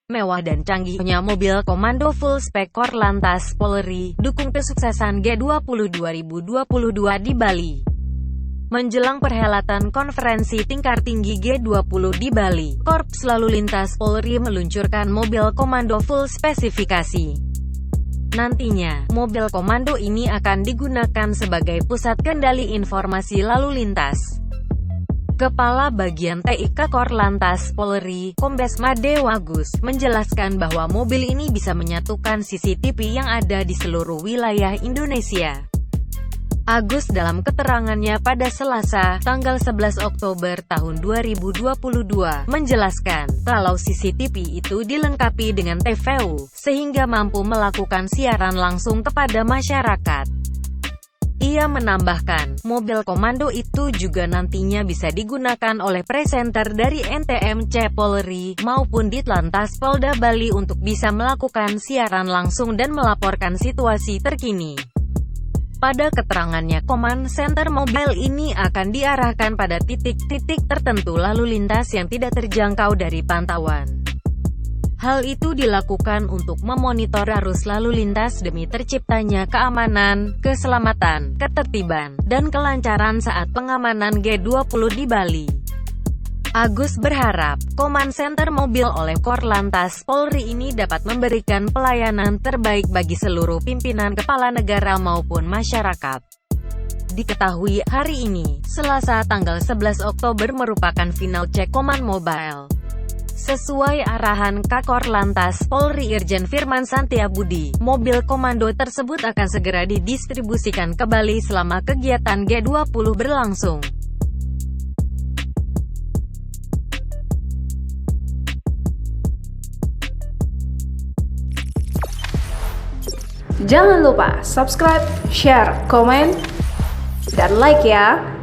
Mewah dan canggihnya mobil komando full spek Korlantas Polri, dukung kesuksesan G20 2022 di Bali. Menjelang perhelatan konferensi tingkat tinggi G20 di Bali, Korps Lalu Lintas Polri meluncurkan mobil komando full spesifikasi. Nantinya, mobil komando ini akan digunakan sebagai pusat kendali informasi lalu lintas. Kepala Bagian TIK Korlantas Polri, Kombes Made Wagus, menjelaskan bahwa mobil ini bisa menyatukan CCTV yang ada di seluruh wilayah Indonesia. Agus dalam keterangannya pada Selasa, tanggal 11 Oktober tahun 2022, menjelaskan, kalau CCTV itu dilengkapi dengan TVU, sehingga mampu melakukan siaran langsung kepada masyarakat. Ia menambahkan, mobil komando itu juga nantinya bisa digunakan oleh presenter dari NTMC Polri, maupun Ditlantas Polda Bali untuk bisa melakukan siaran langsung dan melaporkan situasi terkini. Pada keterangannya, command center mobil ini akan diarahkan pada titik-titik tertentu lalu lintas yang tidak terjangkau dari pantauan. Hal itu dilakukan untuk memonitor arus lalu lintas demi terciptanya keamanan, keselamatan, ketertiban, dan kelancaran saat pengamanan G20 di Bali. Agus berharap, command center mobil oleh Korlantas Polri ini dapat memberikan pelayanan terbaik bagi seluruh pimpinan kepala negara maupun masyarakat. Diketahui, hari ini, Selasa tanggal 11 Oktober merupakan final cek command mobile. Sesuai arahan Kakor Lantas Polri Irjen Firman Santiabudi, mobil komando tersebut akan segera didistribusikan ke Bali selama kegiatan G20 berlangsung. Jangan lupa subscribe, share, komen, dan like ya!